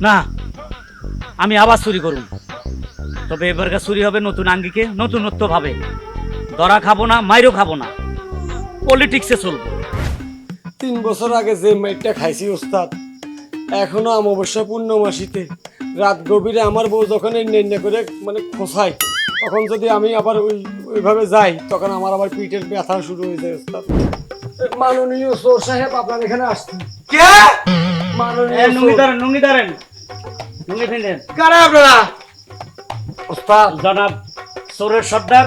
না, আমি আবার চুরি করব, তবে এবারকার চুরি হবে নতুন আঙ্গিকে, নতুনত্ব ভাবে। ধরা খাবো না, মাইরও খাবো না, পলিটিক্সে চলবো। 3 বছর আগে যে মাইটটা খাইছি ওস্তাদ, এখনো অমাবস্যা পূর্ণমাসীতে রাত গভীরে আমার বউ যখন এই নেন্নে করে মানে খোঁসায়, তখন যদি আমি আবার ওইভাবে যাই, তখন আমার আবার পিঠের ব্যথা শুরু হয়ে যায় ওস্তাদ। মাননীয় চোর সাহেব আপনার এখানে আসছেন। কে? মাননীয় নুঙ্গি ধরেন, নুঙ্গি ধরেন, নুঙ্গি ফেলেন। কারা আপনারা? ওস্তাদ জনাব চোরের সর্দার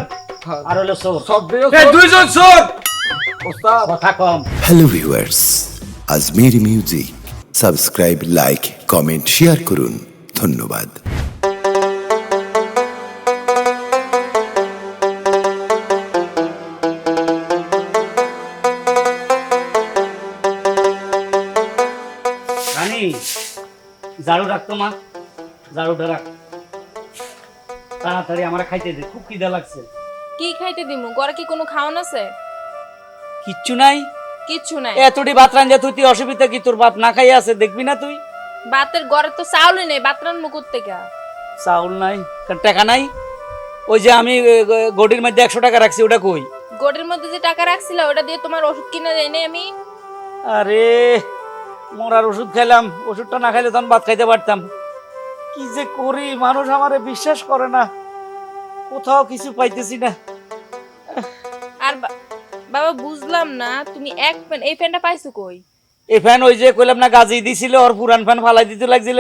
আর হলো চোর। সব দিয়ে এই দুইজন চোর। ওস্তাদ কথা কম। Hello viewers, Azmeri music subscribe, like, comment, share করুন। ধন্যবাদ। রানী, ঝাড়ু রাখতো মা, ঝাড়ুটা রাখ। তাড়াতাড়ি আমার খাইতে দে, খুব খিদা লাগছে। কি খাইতে দিমু? ঘরে কি কোনো খাওন আছে? কিচ্ছু নাই? কিচ্ছু নাই। এতটি ভাত রান্ধা তুই, অসুবিধা কি? তোর বাপ না খাইয়া আছে, দেখবি না তুই? বাতের ঘরে তো চাউলই নেই, বাতরান মুকুর থেকে। চাউল নাই, টাকা নাই। ওই যে আমি গডির মধ্যে 100 টাকা রাখছি, ওটা কই? গোটের মধ্যে যে টাকা রাখছিল ওটা দিয়ে তোমার ওষুধ কিনে দেয় নাই আমি। আরে মরার ওষুধ খাইলাম, ওষুধটা না খাইলে তখন ভাত খাইতে পারতাম। কি যে করি, মানুষ আমারে বিশ্বাস করে না, কোথাও কিছু পাইতেছি না। আর বাবা বুঝলাম না, তুমি এই ফ্যানটা পাইছো কই? এই ফ্যান ওই যে কইলাম না গাজি দিছিল, ওর পুরান ফ্যান ফালাই দিতে লাগছিল।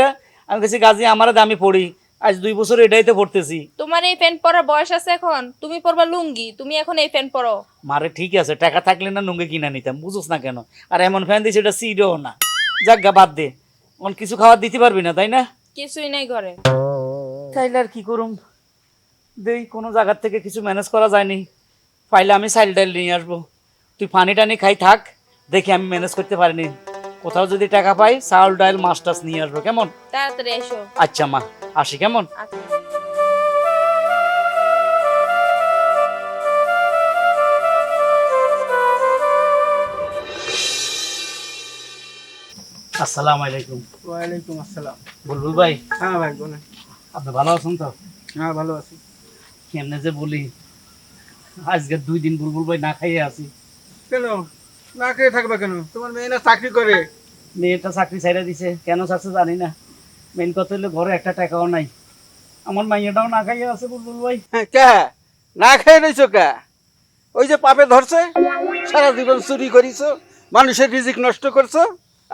আমি কাছে গাজি আমার দামি পড়ি, আজ 2 বছর এটাই তো পড়তেছি। তোমার এই ফ্যান পরার বয়স আছে এখন? তুমি পরবা লুঙ্গি, তুমি এখন এই ফ্যান পরো। মারে ঠিক আছে, টাকা থাকলে না নুঙ্গে কিনা নিতাম, বুঝোস না কেন? আর এমন ফ্যান দিছে এটা সিডও না। যাক গা, বাদ দে, অন কিছু খাবার দিতে পারবি না তাই না? কিছুই নাই ঘরে। তাইলে আর কি করুম, দেই কোনো জায়গার থেকে কিছু ম্যানেজ করা যায়নি। পাইলে আমি চাইল ডাইল নিয়ে আসবো, তুই পানি টানি খাই থাক, দেখি আমি ম্যানেজ করতে পারিনি। কোথাও যদি টাকা পাই, চাউল ডাইল মাছ টাছ নিয়ে আসবো, কেমন? তাড়াতাড়ি এসো। আচ্ছা মা, আসি কেমন? আচ্ছা। আসসালামু আলাইকুম। ওয়ালাইকুম আসসালাম। বুলবুল ভাই, হ্যাঁ ভাই বলেন। আপনি ভালো আছেন তো? হ্যাঁ ভালো আছি। কেমনে যে বলি, আজকে 2 দিন বুলবুল ভাই না খাইয়ে আছি। কেন না খেয়ে থাকবে কেন? তোমার মেয়ে না চাকরি করে? মেয়েটা চাকরি ছাইড়া দিছে, কেন চাচ্ছে জানি না। মেন কথা হলো ঘরে একটা টাকাও নাই, আমার মাইয়াটাও না খাইয়ে আছে বুলবুল ভাই। হ্যাঁ কে না খেয়ে রইছো কে? ওই যে পাপে ধরছে, সারা জীবন চুরি করিছো, মানুষের রিজিক নষ্ট করছো,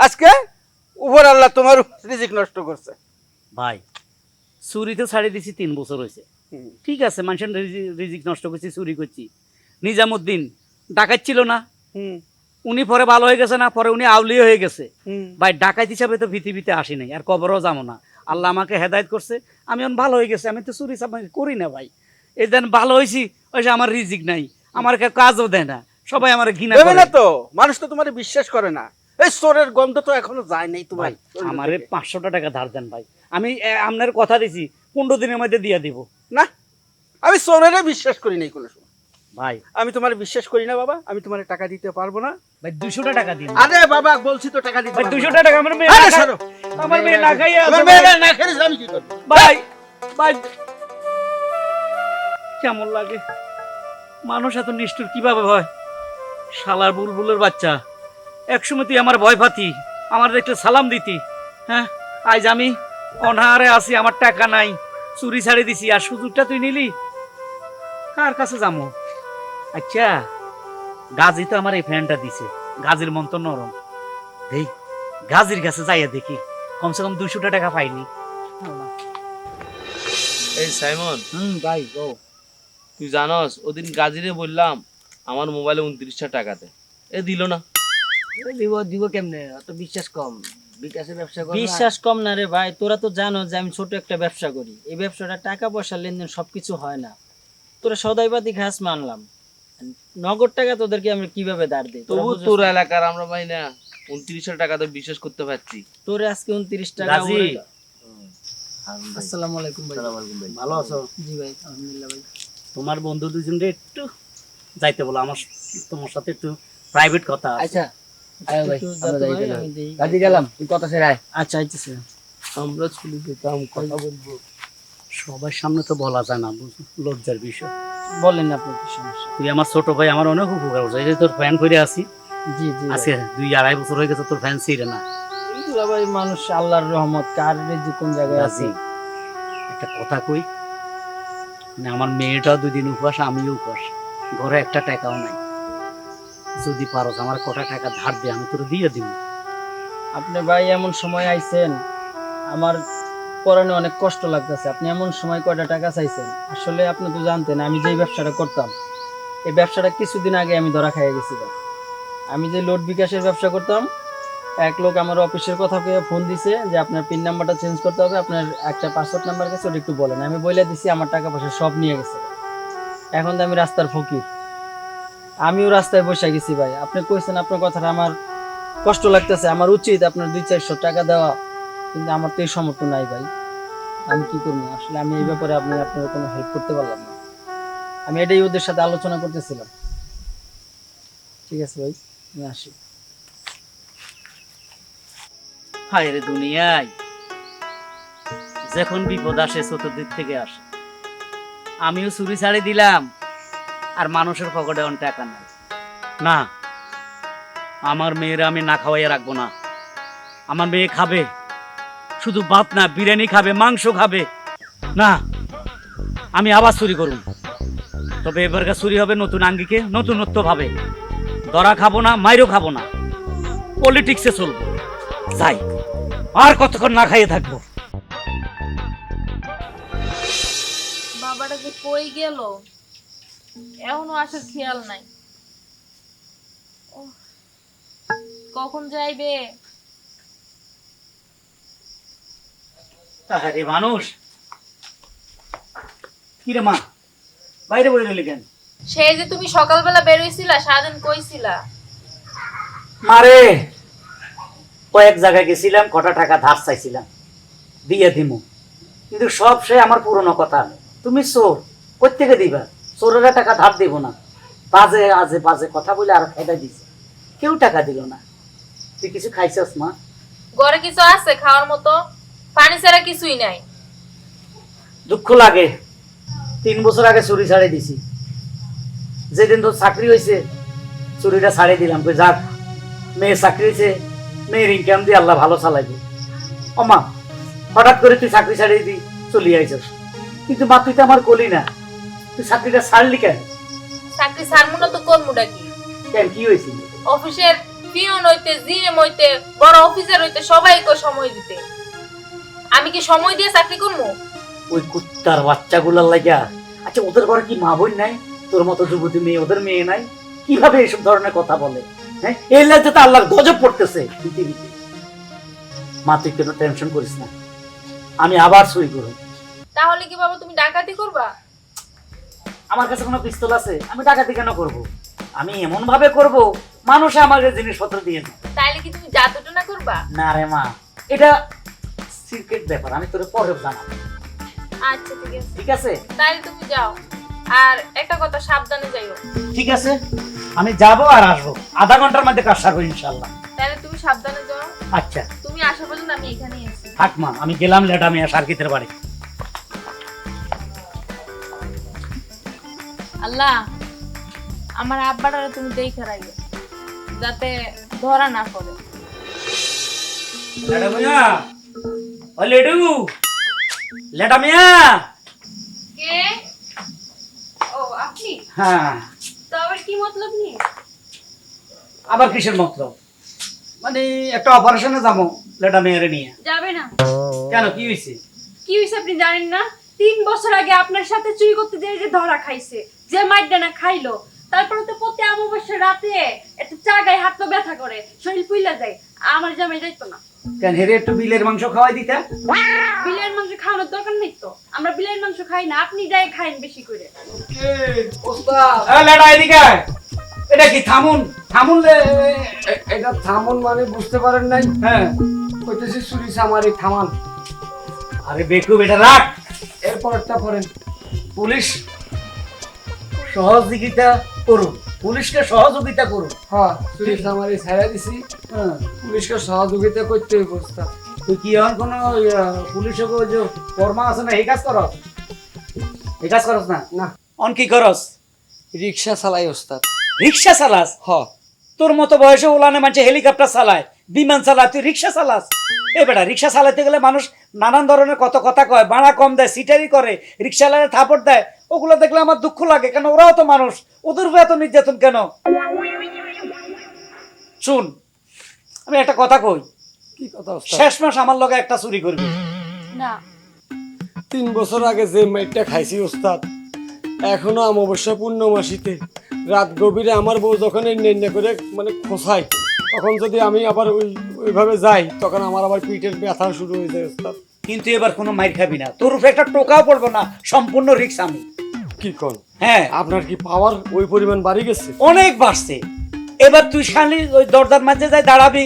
আজকে উপর আল্লাহ তোমার রিজিক নষ্ট করছে। ভাই চুরি তো ছাড়ি দিছি 3 বছর হয়েছে, ঠিক আছে, মানুষের রিজিক নষ্ট করছি, চুরি করছি। নিজামুদ্দিন ডাকাত ছিল না, উনি পরে ভালো হয়ে গেছে না, পরে উনি আউলি হয়ে গেছে। ভাই ডাকাত হিসাবে তো পৃথিবীতে আসি নাই, আর কবরও যাবো না। আল্লাহ আমাকে হেদায়েত করছে, আমি এখন ভালো হয়ে গেছে, আমি তো চুরি চামারি করি না ভাই। এই দেন ভালো হয়েছি, ওই যে আমার রিজিক নাই, আমার কেউ কাজও দেয় না, সবাই আমার ঘৃণা দেবে করে। না তো, মানুষ তো তোমার বিশ্বাস করে না। এই চোরের গন্ধ তো এখনো যায় নাই তোমার। আমারে 500 টাকা ধার দেন ভাই, আমি আপনার কথা দিছি 15 দিনের মধ্যে দিয়ে দিব। না, আমি চোরেরে বিশ্বাস করি নাই কোনো সময়। ভাই আমি তোমার বিশ্বাস করি না বাবা, আমি তোমার টাকা দিতে পারবো না। ভাই 200 টাকা দিন। আরে বাবা বলছি তো টাকা দিতে ভাই পারবো 200 না। টাকা আমার মেয়ে আরে না খায়- সরো। আমার মেয়ে না খাইয়ে আছে আমার ভাই। মেয়েরা না খেলে আমি কি করবো? ভাই ভাই কেমন লাগে, মানুষ এত নিষ্ঠুর কিভাবে হয়? শালার বুলবুলের বাচ্চা, একসময় তুই আমার ভয় পাতি, আমার একটু সালাম দিতি। হ্যাঁ, আজ আমি অনাহারে আছি, আমার টাকা নাই, চুরি ছাড়ি দিছি, আর সুযোগটা তুই নিলি। কার কাছে যাবো? আচ্ছা, গাজী তো আমার এই ফ্যানটা দিছে, গাজীর মন তো নরম, এই গাজীর কাছে যাইয়া দেখি, কমসে কম 200 টাকা পাইনি। এই সাইমন, ভাই ও তুই জানস ওদিন গাজীরে বললাম আমার মোবাইলে 29টা টাকা দে, এ দিল না। দিব দিব কেমনে? অত বিশ্বাস কম, বিকাশে ব্যবসা কর। বিশ্বাস কম না রে ভাই, তোরা তো জানো যে আমি ছোট একটা ব্যবসা করি। এই ব্যবসাটা টাকা পয়সা লেনদেন সবকিছু হয় না। তোরা সদাইপাতি ঘাস মানলাম, নগদ টাকা তোদেরকে আমরা কিভাবে ধার দিই? তবু তোর এলাকার আমরা ভাই না 29টা টাকা তো বিশ্বাস করতে পারছি। তোরে আজকে 29 টাকা। গাজী, আসসালামু আলাইকুম ভাই। ভালো আছো? জি ভাই, আলহামদুলিল্লাহ ভাই। তোমার বন্ধু দুজনকে একটু যাইতে বলো, আমার তোমার সাথে একটু প্রাইভেট কথা আছে। আচ্ছা আয় ভাই, একটু আমরা যাতে যাই ভাই, তাহলে। আমি দেই। গাড়ি গেলাম, তুই কথা সেরাই। আচ্ছা আইতেছে। আমরা চলে যেতাম, কথা বলবো। সবার সামনে তো বলা যায় না, লজ্জার বিষয়। বলেন আপনার কি সমস্যা? তুই আমার ছোট ভাই, আমার অনেক উপকার করছে। এই যে তোর ফ্যান করে আছি, জি জি আজকে 2-2.5 বছর হয়ে গেছে তোর ফ্যান ছিঁড়ে না। এইগুলা ভাই মানুষ আল্লাহর রহমত, কার যে কোন জায়গায় আছে। রাজি, একটা কথা কই, মানে আমার মেয়েটাও 2 দিন উপবাস, আমিও উপবাস, ঘরে একটা টাকাও নাই। যদি পারো আমার কটা টাকা ধার দে, আমি তোর দিয়ে দিব। আপনি ভাই এমন সময় আইছেন, আমার পরানে অনেক কষ্ট লাগতেছে। আপনি এমন সময় কয়টা টাকা চাইছেন? আসলে আপনি তো জানতেন আমি যে ব্যবসাটা করতাম, এই ব্যবসাটা কিছুদিন আগে আমি ধরা খাইয়ে গেছিলাম। আমি যে লোড বিকাশের ব্যবসা করতাম, এক লোক আমার অফিসের কথা পেয়ে ফোন দিছে যে আপনার পিন নাম্বারটা চেঞ্জ করতে হবে, আপনার একটা পাসওয়ার্ড নাম্বার গেছে, ওটা একটু বলেন। আমি বলে দিছি, আমার টাকা পয়সা সব নিয়ে গেছে। এখন তো আমি রাস্তার ফকির, আমিও রাস্তায় বসে গেছি ভাই। আপনি কইছেন আপনার কথাটা আমার কষ্ট লাগতেছে, আমার উচিত আপনার 200-400 টাকা দেওয়া, কিন্তু আমার তো এই সামর্থ্য নাই ভাই। আমি কি করবো? আসলে আমি এই ব্যাপারে আপনার কোনো হেল্প করতে পারলাম না। আমি এটাই ওদের সাথে আলোচনা করতেছিলাম। ঠিক আছে ভাই, আমি আসি। হায় রে দুনিয়ায়, যখন বিপদ আসে চতুর্দিক থেকে আসে। আমিও চুরি ছাড়ি দিলাম, আর মানুষের পকেটে অন টাকা নাই। না, আমার মেয়েরা আমি না খাওয়াইয়া রাখবো না। আমার মেয়ে খাবে, শুধু ভাত না, বিরিয়ানি খাবে, মাংস খাবে। না, আমি আবার চুরি করুন, তবে এবারকার চুরি হবে নতুন আঙ্গিকে, নতুনত্ব ভাবে। ধরা খাবো না, মাইরও খাবো না, পলিটিক্সে চলবো। যাই, আর কতক্ষণ না খাইয়ে থাকবো। বাবাটা যে কই গেল, এখনো আসার খেয়াল নাই। ওহ, কখন যাইবে? আরে মানুষ, কিরে মা, বাইরে বই রইলি কেন? সেই যে তুমি সকালবেলা বের হইছিলা, সারাদিন কইছিলা। মারে, কয়েক জায়গায় গেছিলাম, কটা টাকা ধার চাইছিলাম, দিয়ে দিমু, কিন্তু সব সে আমার পুরনো কথা। তুমি চোর, কোত্থেকে দিবা? চোরেরা টাকা ধার দিব না। বাজে আজে বাজে কথা বলে আর খেদাই দিছে, কেউ টাকা দিল না। তুই কিছু খাইছস মা? ঘরে কিছু আছে খাওয়ার মতো? পানি ছাড়া কিছুই নাই। দুঃখ লাগে, 3 বছর আগে চুরি ছাড়ে দিছি। যেদিন তোর চাকরি হয়েছে, চুরিটা ছাড়ে দিলাম। কই যাক, মেয়ে চাকরি হয়েছে, মেয়ের ইনকাম দিয়ে আল্লাহ ভালো চালাইবে। অমা, হঠাৎ করে তুই চাকরি ছাড়িয়ে দি চলি আইছস, কিন্তু মা তুই তো আমার কলি না, তুই চাকরিটা ছাড়লি কেন? চাকরি ছাড়বো না তো করবোটা কি? কেন, কি হয়েছিল? অফিসের পিয়ন হইতে, জিএম হইতে, বড় অফিসার হইতে সবাইকে সময় দিতে। আমি কি সময় দিয়ে চাকরি করবো? ওই কুত্তার বাচ্চাগুলার লাগিয়া। আচ্ছা, ওদের ঘরে কি মা বোন নাই? তোর মতো যুবতী মেয়ে, ওদের মেয়ে নাই? কিভাবে এসব ধরনের কথা বলে? হ্যাঁ, এই লাইতে আল্লাহর গজব পড়তেছে পৃথিবীতে। মা তুই কেন টেনশন করিস না, আমি আবার চুরি করব। তাহলে কি বাবা তুমি ডাকাতি করবা? আমার কাছে কোনো পিস্তল আছে? আমি ডাকাতি কেন করব? আমি এমন ভাবে করব মানুষ আমাকে জিনিসপত্র দিয়ে দেয়। তাইলে কি তুমি জাদুটনা করবা? না রে মা, এটা সিক্রেট ব্যাপার, আমি তোরে পরে জানাবো। আচ্ছা ঠিক আছে, ঠিক আছে? তাইলে তুমি যাও, আর একটা কথা, সাবধানে যাইও। ঠিক আছে, আমি যাব আর আসবো, আধা ঘন্টার মধ্যে কাজ সারবো ইনশাল্লাহ। তাইলে তুমি সাবধানে যাও। আচ্ছা তুমি আসা পর্যন্ত আমি এখানেই আছি। থাক মা, আমি গেলাম লেটা মিয়া সার্কিতের বাড়ি। আল্লাহ, আমার আব্বাটারে তুমি দেখে রাখবে, যাতে ধরা না পড়ে। লেটা মিয়া, ও লেডু, লেটা মিয়া। কে? ও আপনি? হ্যাঁ, তো আবার কি মতলব নিয়ে? আবার কিসের মতলব? মানে একটা অপারেশনে যাবো লেটা মেয়েরে নিয়ে। যাবে না? কেন, কি হয়েছে? কি হয়েছে আপনি জানেন না? 3 বছর আগে আপনার সাথে চুরি করতে যেয়ে যে ধরা খাইছে, যে মাইরডানা খাইলো, তারপরে তো প্রতি অমাবস্যা রাতে একটা চা গায়ে হাত পা ব্যথা করে, শরীর ফুইলা যায়। আমার জামাই যাইতো না। কেন, হেরে একটু বিলের মাংস খাওয়াই দিতা? বিলের মাংস খাওয়ানোর দরকার নেই তো, আমরা বিলের মাংস খাই না, আপনি যাই খাইন বেশি করে। লেটা এদিকে আয়। এটা কি থামুন? থামুন এটা থামুন মানে বুঝতে পারেন নাই? হ্যাঁ, কইতেছি চুরি চামারি থামান। আরে বেকু, এটা রাখ। এরপরটা করেন। পুলিশ সহযোগিতা করুন, পুলিশকে সহযোগিতা করুন। হ্যাঁ, চুরি চামারি ছাড়া দিছি, হ্যাঁ, পুলিশকে সহযোগিতা করতে ব্যবস্থা। তুই কি এখন কোনো পুলিশে যে কর্মা আছে না এই কাজ করস? এই কাজ করস না? না। অন কি করস? রিক্সা চালাই ওস্তাদ। রিক্সা চালাস? হ। তোর মতো বয়সে ওলানে মানুষ হেলিকপ্টার চালায়, বিমান চালায়, তুই রিক্সা চালাস? এ বেটা, রিক্সা চালাতে গেলে মানুষ নানান ধরনের কত কথা কয়, ভাড়া কম দেয়, সিটারি করে, রিক্সাওয়ালারে থাপড় দেয়। ওগুলো দেখলে আমার দুঃখ লাগে, কেন ওরাও তো মানুষ, ওদের উপরে এত নির্যাতন কেন? শুন, আমি একটা কথা কই, কি কথা ওস্তাদ? শেষ মাস আমার লগে একটা চুরি করবি। না 3 বছর আগে যে মাইটটা খাইছি ওস্তাদ, এখনো অমাবস্যা পূর্ণমাসীতে রাত গভীরে আমার বউ যখন এই নেন্যা করে মানে খোঁসায়, তখন যদি আমি আবার ওইভাবে যাই, তখন আমার আবার পিঠের ব্যথা শুরু হয়ে যায় ওস্তাদ। কিন্তু এবার কোনো মাইর খাবি না, তোর উপরে একটা টোকাও পড়বো না, সম্পূর্ণ রিক্স আমি। কি কোন? হ্যাঁ, আপনার কি পাওয়ার ওই পরিমাণ বাড়ি গেছে? অনেক বাড়ছে। এবার তুই খালি ওই দরজার মাঝে যাই দাঁড়াবি,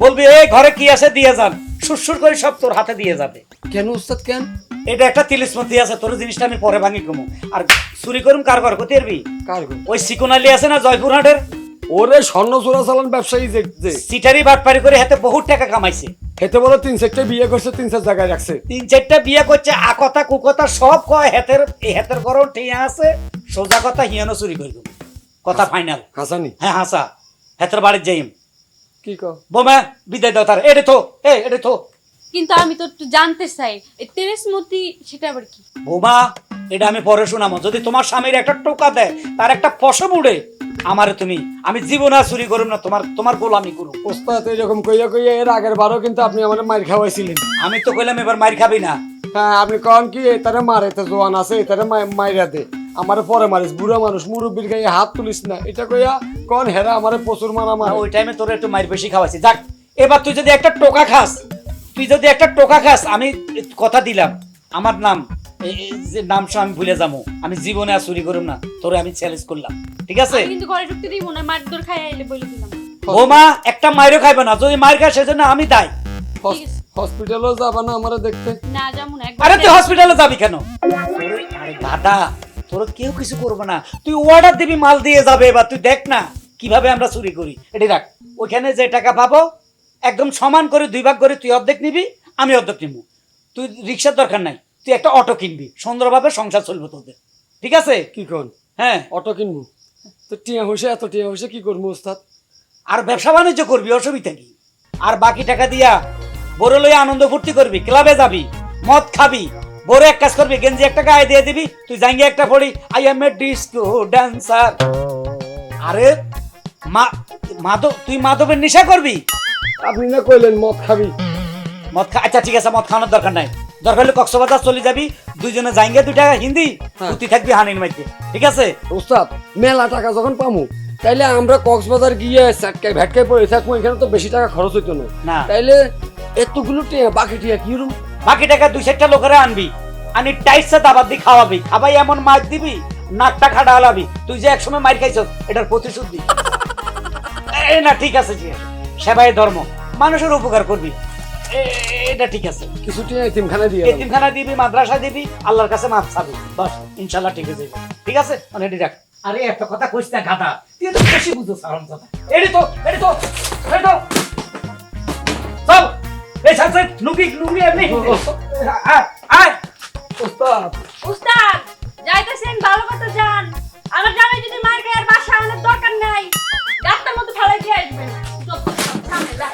বলবি এই ঘরে কি আছে দিয়ে যান, সুরসুর করে সব তোর হাতে দিয়ে যাবে। কেন ওস্তাদ কেন? এটা একটা তিলিসমতি আছে, তোর জিনিসটা আমি পরে ভাঙি কমু। আর চুরি করুম কার ঘর কোথায় পারবি? কার গো? ওই সিকোনালি আছে না জয়পুরহাটের, ওরে স্বর্ণ চোরা চালান ব্যবসায়ী যে সিটারি বাটপারি করে হাতে বহুত টাকা কামাইছে। হেতে বলে 3-4টা বিয়ে করছে, 3-4 জায়গায় রাখছে। 3-4টা বিয়ে করছে, আকথা কুকথা সব কয়, হেতের ঘরও ঠিক আছে, সোজা কথা হিয়ানো চুরি করব, কথা ফাইনাল। হাসানি? হ্যাঁ হাসা, হেতের বাড়ির যাইম। কি কও? বোমা বিদায় দাও তার, এডে থো, এডে থো। কিন্তু আমি তো একটু জানতে চাই এই তেরেসমতি সেটা আবার কি? বোমা, এটা আমি পরে শোনাবো। যদি তোমার স্বামীর একটা টোকা দেয়, তার একটা পশম উড়ে, আমারে আমি জীবন আর চুরি করুম না, তোমার গোলামি করুম। ওস্তাদ এরকম কইয়া কইয়া এর আগের বারও কিন্তু আপনি আমার মার খাওয়াইছিলেন। আমি তো কইলাম এবার মার খাবি না। হ্যাঁ, আপনি কন কি এটারে মারে, তো জোয়ান আছে এটারে মাইরা দে, আমারে পরে মারিস, বুড়া মানুষ মুরব্বির গায়ে হাত তুলিস না, এটা কইয়া কন হেরা আমারে প্রচুর মারা মারে। ওই টাইমে তোর একটু মার বেশি খাওয়াইছি। যাক, এবার তুই যদি একটা টোকা খাস, আমি কথা দিলাম, আমার নাম যে নাম আমি ভুলে যাবো, আমি জীবনে আর চুরি করুম না, তোরে আমি চ্যালেঞ্জ করলাম, ঠিক আছে? আমি কিন্তু ঘরে ঢুকতে দিব না, মারধর খাই আইলে বলে দিলাম। বোমা, একটা মাইরও খাইবে না, যদি মার খায় সেজন্য আমি দায়। হসপিটালও যাবা না আমারে দেখতে? না যেমন আরে তুই হসপিটালে যাবি কেন? আরে দাদা, তোর কেউ কিছু করবে না, তুই অর্ডার দিবি, মাল দিয়ে যাবে। এবার তুই দেখ না কিভাবে আমরা চুরি করি, এটি রাখ। ওইখানে যে টাকা পাবো একদম সমান করে 2 ভাগ করে, তুই অর্ধেক নিবি, আমি অর্ধেক নিবো। তুই রিক্সার দরকার নাই, তুই একটা অটো কিনবি, সুন্দরভাবে সংসার চলবে তোদের, ঠিক আছে? কি কন? হ্যাঁ, অটো কিনবো তো টিয়া হইছে, এত টিয়া হইছে কি করবো ওস্তাদ? আর ব্যবসা বাণিজ্য করবি, অসুবিধা কি? আর বাকি টাকা দিয়া বড় লইয়া আনন্দ ফুর্তি করবি, ক্লাবে যাবি, মদ খাবি, বড় এক কাজ করবি, গেঞ্জি একটা গায়ে দিয়ে দিবি, তুই জাঙ্গি একটা পড়ি, I M A disco dancer. আরে তুই মাদবের নেশা করবি? আপনি না কইলেন মদ খাবি? আচ্ছা ঠিক আছে, মদ খাওয়ানোর দরকার নাই, দরকার হলে কক্সবাজার চলে যাবি, দুইজনে জাঙ্গে 2 টাকা হিন্দি, তুই থাকবি হানির মাইতে, ঠিক আছে? ওস্তাদ মেলা টাকা যখন পামু, তাইলে আমরা কক্সবাজার গিয়ে চাটকায় ভ্যাটকায় পড়ে থাকবো, এখানে তো বেশি টাকা খরচ হইতো না। তাইলে এতগুলো টিয়া, বাকি টিয়া কি রুম? বাকি টাকা 2-4টা লোকেরা আনবি, আনি টাইটসে দাবাত দিয়ে খাওয়াবি, খাবাই এমন মাছ দিবি, নাকটা খাটা হালাবি, তুই যে একসময় মার খাইছ এটার প্রতিশোধ দিবি। এই না, ঠিক আছে, ঠিক আছে, সেবাই ধর্ম, মানুষের উপকার করবি, এটা ঠিক আছে। কিছু টিয়া এতিমখানা দিয়ে এতিমখানা দিবি, মাদ্রাসা দিবি, আল্লাহর কাছে মাপ চাবি, বাস ইনশাআল্লাহ ঠিক আছে, ঠিক আছে? মানে এটি রাখ। আরে একটা কথা কইস না গাধা, তুই তো বেশি বুঝো সালাম দাদা। এটি তো চল, এই সাথে লুঙ্গি এমনি আয়। ওস্তাদ উস্তাদ যাইতেছেন, ভালো কথা যান। আমার জামাই যদি মার খায় আর বাসা আনার দরকার নাই, গাছটার মধ্যে ফেলাই দিয়ে আসবেন। সামনে যা।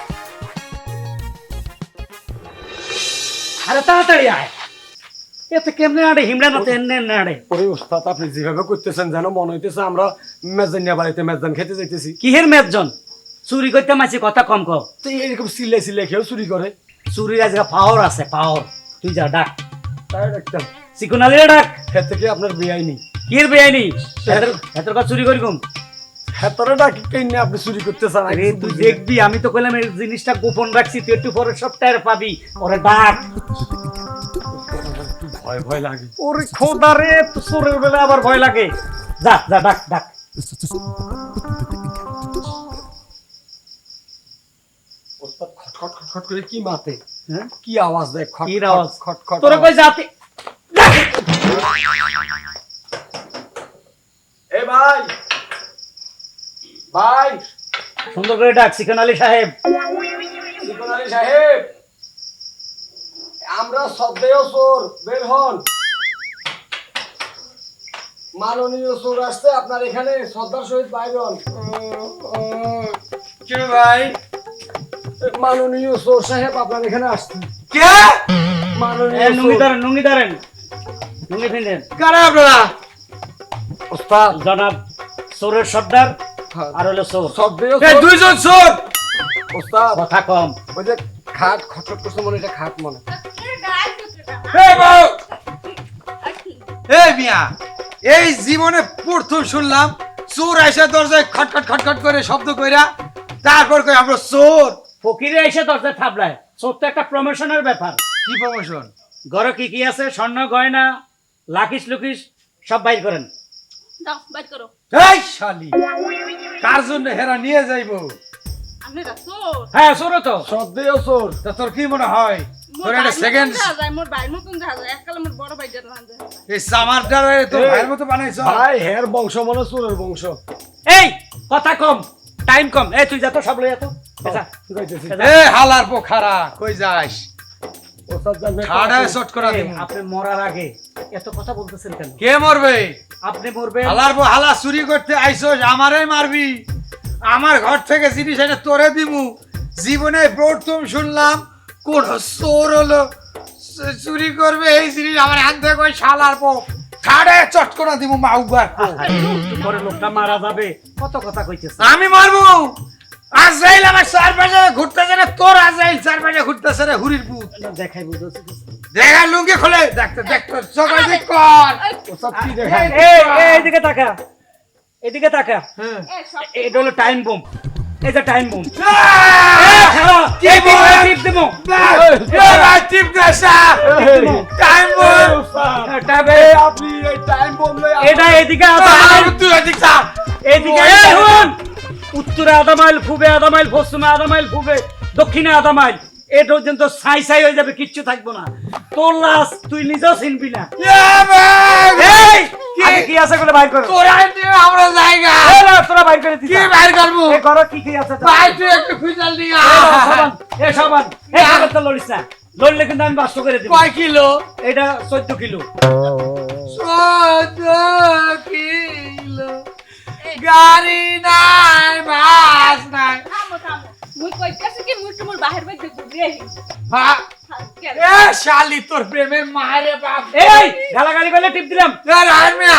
আরে তাড়াতাড়ি আয়, এতে কেমনে আড়ে হিমড়া না তেমনে আড়ে। ওরে ওস্তাদ, আপনি যেভাবে করতেছেন যেন মনে হইতেছে আমরা মেজানিয়া বাড়িতে মেজান খেতে যাইতেছি। কিহের মেজজন? চুরি করতে মাছি, কথা কম কর। তো এরকম সিলাই খেয়েও চুরি করে? চুরির আজকে পাওয়ার আছে, পাওয়ার। তুই যা, ডাক, তাই দেখতাম। চিকুনালিরে ডাক। হের থেকে আপনার বেআইনি। কির বেআইনি? হেতর কাছে চুরি করি কম? হেতরে ডাকি কেন আপনি চুরি করতে চান? আরে তুই দেখবি, আমি তো কইলাম এই জিনিসটা গোপন রাখছি, তুই একটু পরে সব টায়ার পাবি। ওরে ডাক। ভয় ভয় লাগে। ওরে খোদা রে, চোরের বেলা আবার ভয় লাগে। যা যা, ডাক। ওস্তাদ খট খট খট করে কি মাতে? হ্যাঁ, কি আওয়াজ দেয়? খট কি আওয়াজ? খট খট। তোরে কই যাতে? এ ভাই ভাই, সুন্দর করে ডাক, চিকন আলী সাহেব। চিকন আলী সাহেব, আমরা সদ্দেহ চোর, বের হন। মাননীয় চোর আসছে আপনার এখানে, শ্রদ্ধার সহিত বাইর হন। কে ভাই? মাননীয় চোর সাহেব আপনার এখানে আসছে। কে? মাননীয় নুঙ্গি চোর। ধরেন, নুঙ্গি ধরেন, নুঙ্গি ফিনেন। কারা আপনারা? ওস্তাদ, জনাব চোরের সর্দার আর হলো চোর। সদ্দেহ এই চোর। দুইজন চোর। ওস্তাদ, কথা কম। ওই যে খাট খটখট করছে মনে, এটা খাট মনে। এই বউ, এই মিয়া, এই জীবনে প্রথম শুনলাম চোর এসে দরজায় খটখট খটখট করে শব্দ কইরা তারপর কই আমরা চোর। ফকিরে এসে দরজায় থাপলায়। চোর তো একটা প্রমোশনের ব্যাপার। কি প্রমোশন? ঘরে কি কি আছে, স্বর্ণ গয়না, লাকিস লুকিস সব বাইর করেন। দাও বাইর করো। এই শালি, কার জন্য হেরা নিয়ে যাইবো? আপনারা চোর। হ্যাঁ চোর তো। সদ্দেহ চোর। তা তোর কি মনে হয়? মোর তোর একটা ভাইয়ের সেকেন্ড মতন দেখা যায়, মোর ভাইয়ের মতন দেখা যায়, এককালে মোর বড় ভাই যেন দেখা যায়। এই সামারটার তোর এই, ভাইয়ের মতো বানাইছ? ভাই হের বংশ মনে চোরের বংশ। এই কথা কম, টাইম কম। এই তুই যা তো, সব লই যা তো। যা। যাইতেছি। এ হালার পোখারা, কই যাস? ওস্তাদ জানবে ঠাড়ায় শট করা এই, দিমু। আপনি মরার আগে এত কথা বলতেছেন কেন? কে মরবে? আপনি মরবেন। হালার পো হালা চুরি করতে আইছস, আমারে মারবি? আমার ঘর থেকে জিনিস এনে তোরে দিমু। জীবনে প্রথম শুনলাম কোন চোর হলো চুরি করবে এই জিনিস আমার হাত থেকে, ওই শালার পো ঠাড়ায় চট করে দিমু মাউবার। একটু পরে লোকটা মারা যাবে, কত কথা কইতেছে। আমি মারবো? আজরাইল আমার চারপাশে ঘুরতেছে রে, তোর আজরাইল চারপাশে ঘুরতেছে রে, হুরির পুত। দেখাই বুঝতেছি। দেখা লুঙ্গি খোলে, দেখতে দেখতে যোগাযোগ কর। ওস্তাদ কি দেখায়? এই এইদিকে তাকা, এদিকে তাকা। হ্যাঁ। এটা হলো টাইম বোম। এই যে টাইম বোম। কি বল? টিপ দেবো। টিপ দেশা টাইম বল। আপনি এই টাইম বম লই এটা এদিকে আধা মাইল, তুই এদিক যা। এদিকে এই হুন। উত্তরে আধা মাইল, পূবে আধা মাইল, পশ্চিমে আধা মাইল, পূবে দক্ষিণে আধা মাইল। এ পর্যন্ত ছাই ছাই হয়ে যাবে, কিচ্ছু থাকবো না। তোর লাশ তুই নিজেও চিনবি না। এই, আগে কি আছে বলে বাইর করো। তোরা নিয়ে আমরা জায়গা এই না, তোরা বাইর করে দিস। কি বাইর করবো? এই ঘরে কি কি আছে? ভাই তুই একটু খুঁজাল নিয়ে এই সবান, এই ঘরে তো লড়িস না। লড়লে কিন্তু আমি বাস্ত করে দিব। কয় কিলো? এটা 14 কিলো। 14 কিলো। গাড়ি নাই, বাস নাই। থামো থামো, মুই কইতাছি কি মুই তোমার বাহির বাইতে ঘুরে আহি। হ্যাঁ, কেন? এ শালি তোর প্রেমের মায়ের বাপ। এই গালাগালি করলে টিপ দিলাম। মিয়া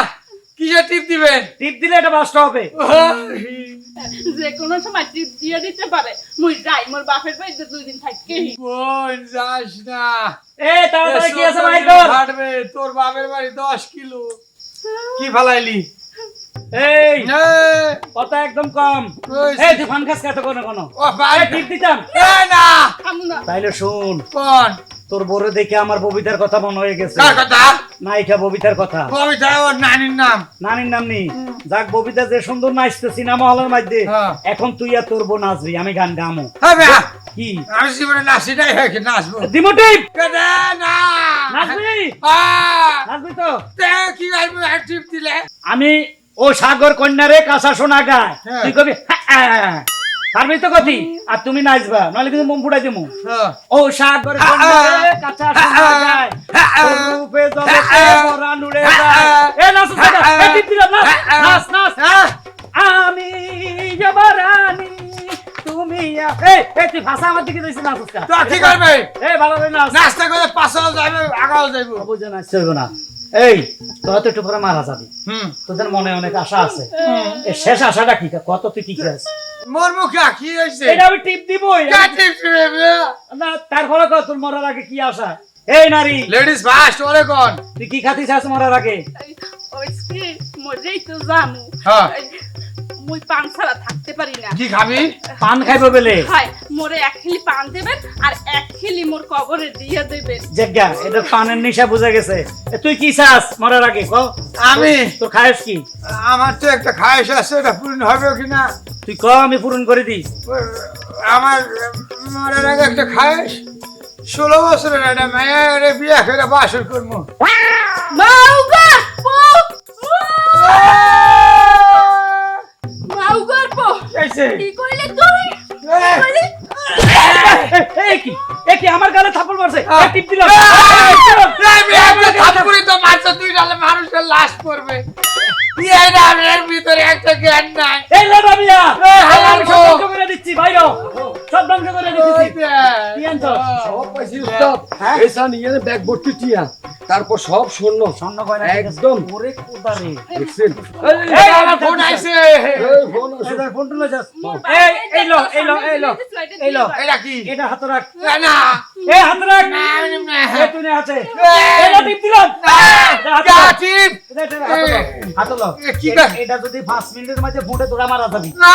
কিসে টিপ দিবেন? টিপ দিলে এটা বাস্ত হবে। যে কোনো সময় টিপ দিয়ে দিতে পারে। মুই যাই মোর বাপের বাড়িতে 2 দিন থাকি। বোন যাস না। এই তাড়াতাড়ি কি আছে বাইর কর। হাঁটবে তোর বাপের বাড়ি 10 কিলো। কি ফালাইলি? এই এ, কথা একদম কম। কইছি। এই তুই ফান খাস কত কোন কোন। ও ভাই এই টিপ দিতাম। এ না। থামো না। তাইলে শুন, কোন? তোর বড় দেখে আমার ববিতার কথা মনে হয়ে গেছে। কার কথা? নায়িকা ববিতার কথা। কবিতা ওর নানির নাম। নানির নাম নি। যাক ববিতা যে সুন্দর নাচতে সিনেমা হলের মধ্যে, হ্যাঁ। এখন তুই আর তোর বোন নাচবি, আমি গান গামো। হ্যাঁ ভাই, কি আমি জীবনে নাচিটাই হয় কি নাচবো। দিমো টিপ? কেডা না। নাচবি? নাচবি তো? তে কি গাইবো টিপ দিলে? আমি ও সাগর কন্যারে কাঁচা সোনা গায়, হ্যাঁ। তুই কবি পারবি তো কতি, আর তুমি নাচবা, নাহলে কিন্তু মুখ ফুটাই দিমু। হ্যাঁ। ও সাগর কন্যারে কাঁচা সোনা গায়, তোর রূপে জগতে মোরা নুড়ে যায়। এ নাচ নাচ, এ টিপ দিলাম, নাচ নাচ নাচ। আমি যবরানী তুমি এই তুই ভাষা আমার দিকে দিছিস, নাচ তো কি করবে? এই ভালো করে নাচ। নাচতে করে পাশেও যাবে, আগাও যাইবো। বুঝে নাচতে হইব না। এই তোরা তো একটু পরে মারা যাবি, হুম। তোদের মনে অনেক আশা আছে। এই শেষ আশাটা কি, কত তুই কি খাস? মোর মুখে কি হইছে? এটা আমি টিপ দিবই কা টিপ দিবে? না, তারপরে কর তোর মরার আগে কি আশা? এই নারী, লেডিস ফার্স্ট ওরে কোন? তুই কি খাতিস আস মরার আগে? ওই কি মরেই তো জামু। হ্যাঁ। মুই পান ছাড়া থাকতে পারি না। কি খাবি? পান খাইব বেলে? হয় মোরে 1 খিলি পান দেবেন আর 1 খিলি মোর কবরে দিয়ে দেবেন। জেগা, এটা পানের নিশা বুঝা গেছে। তুই কি চাস মরার আগে ক? আমি তোর খায়স কি? আমার তো একটা খায়েশ আছে, এটা পূর্ণ হবে কিনা? তুই ক, আমি পূরণ করে দিই। আমার মরার আগে একটা খায়েশ, 16 বছরের একটা মেয়ের বিয়ে করে বাসর করবো। মাউগা মাউগার পো कैसे? কি কইলে তুই? এ! কইলি? এই কি, এ কি আমার গালে থাপ্পড় মারছে? টিপ দিলাম থাপ্পড়ি তো মারছো তুই, নাহলে মানুষের লাশ পড়বে। এই রামের ভিতরে একটা জ্ঞান নাই। এই লে বাবিয়া হালাল আমি সব ধ্বংস করে দিচ্ছি বাইরে সব ধ্বংস করে দিচ্ছি কি আনছো সব পাইছি উস্তাদ এই সান ইয়ানে ব্যাগ ভর্তি টিয়া, তারপর সব স্বর্ণ স্বর্ণ কয়না একদম ওরে কোদারে দেখছেন এই আমার ফোন আইছে। এই ফোন আছে এই ফোন তুলে যাস এই লো এই লো এটা কি? এটা হাত রাখ না এই হাত রাখ না, এই তুই হাতে এই লো টিপ দিলাম কাটিপ। হাত লো কি কর? এটা যদি 5 মিনিটের মধ্যে ফুটে তোরা মারা যাবি না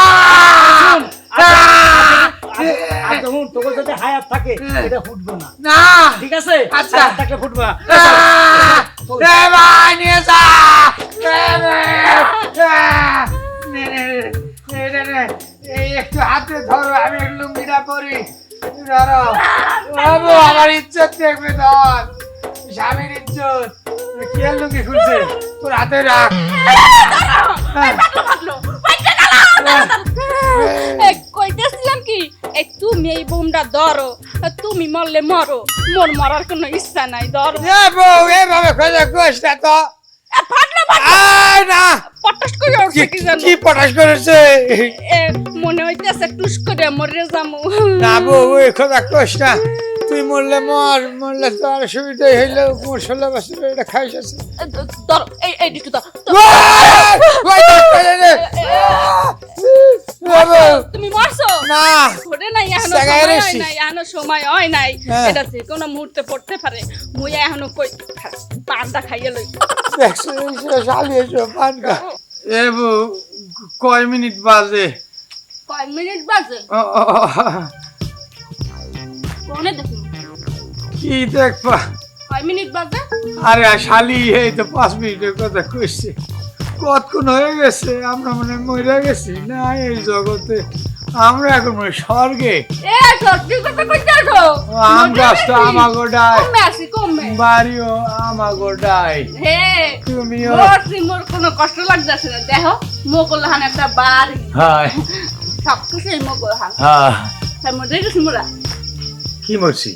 আর যখন তোর যদি হায়াত থাকে এটা ফুটবে না না ঠিক আছে আচ্ছা। হায়াত থাকলে ফুটবে না এ ভাই নিয়ে যা। এই একটু হাতে ধরো, আমি লুঙ্গিটা পরি। ধরো বাবু, আমার ইজ্জত দেখবে ধর, স্বামীর ইজ্জত। কি আর লুঙ্গি খুলছে, তোর হাতে রাখ। কইতেছিলাম কি এই তুমি এই বোমটা ধরো, তুমি মরলে মরো, মোর মরার কোনো ইচ্ছা নাই, ধরো। এ বউ, এভাবে খোঁজা কোষ না তো। আয় না, পটাশ করে উঠছে কি জানো? কি পটাশ করেছে? মনে হইতেছে টুস করে মরে যামু। না বউ, ওই খোঁজা কোষ না। তুই মরলে মর, মরলে তো আর সুবিধা হইলো। মোর 16 বছর এটা খাইছ আছে। ধরো এই দিকে ধরো। তুমি মরছো না ওরে নাই, এখনো জায়গায় সময় হয় রইছি। নাই, এখনো সময় হয় নাই। হ্যাঁ। এটা যে কোনো মুহূর্তে পড়তে পারে। মুই এখনো কই পানটা খাইয়ে লই। এ বউ, কয় মিনিট বাজে? কয় মিনিট বাজে কোনে দেখুন? কি দেখবা? কয় মিনিট বাজে? আরে শালি, এই তো 5 মিনিটের কথা কইছে। কতক্ষণ হয়ে গেছে? আমরা মনে হয় মরে গেছি না এই জগতে। আমরা এখন মনে হয় স্বর্গে। এ সত্যি কথা কইতাছো? আম গাছটা আমাগো ডাই, কমে আসি কমে। বাড়িও আমাগো ডাই। হে তুমিও মোর কোনো কষ্ট লাগতেছে না। দেখো মোগল হান একটা বাড়ি, হাই সব কিছুই মোগল হান। হ্যাঁ। তাই মরে গেছি মোরা। কি মরছি?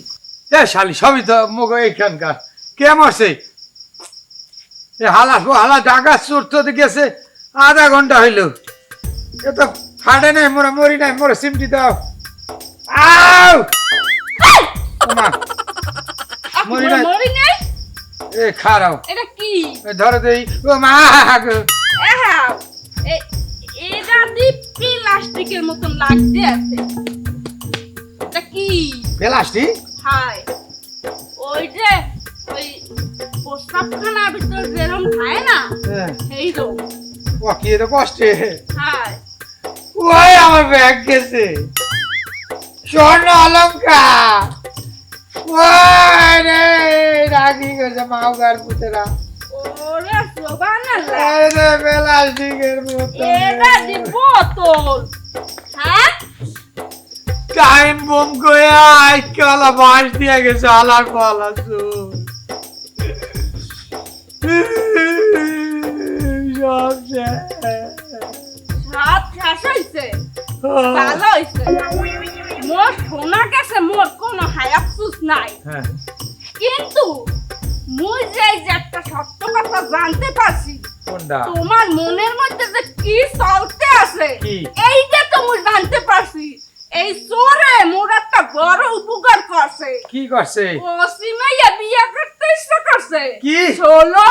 এ শালি, সবই তো মগো এইখানকার। কে মরছে? এ হালা ডাকা চোর তো গেছে আধা ঘন্টা হইল। এ তো ফাটে নাই, মোরা মরি নাই। মোরা সিমটি দাও। আউ ওমা, মরি নাই। মরি নাই? এ খারাও, এটা কি? এ ধরে দেই। ও মা গো। এটা দি প্লাস্টিকের মতন লাগতে আছে। এটা কি? প্লাস্টিক? হাই ওই যে ওই প্রস্তাবখানার ভিতর যেরকম খায় না হ্যাঁ। এই তো। ও কি এত কষ্টে? হাই ওই আমার ব্যাগ গেছে, স্বর্ণ অলঙ্কার। ওই রে, রাগি গেছে মাওগার পুতেরা। ওরে সোবানাল্লাহ, এই রে প্লাস্টিকের মতো। এটা দি বোতল। হ্যাঁ টাইম বম কইয়া আইকালা বাঁশ দিয়ে গেছে আলার পালা চোর। সব শেষ। সাত শেষ হইছে, ভালো হইছে। মোর সোনা গেছে, মোর কোনো হায়াফসুস নাই। হ্যাঁ। কিন্তু মুই যে একটা সত্য কথা জানতে পারছি, কোনটা? তোমার মনের মধ্যে যে কি চলতে আছে কি? এইটা তো মুই জানতে পারছি। এই চোরে মোর একটা বড় উপকার করছে। কি করছে? অসীমাইয়া বিয়ে করতে ইচ্ছা করছে। কি? 16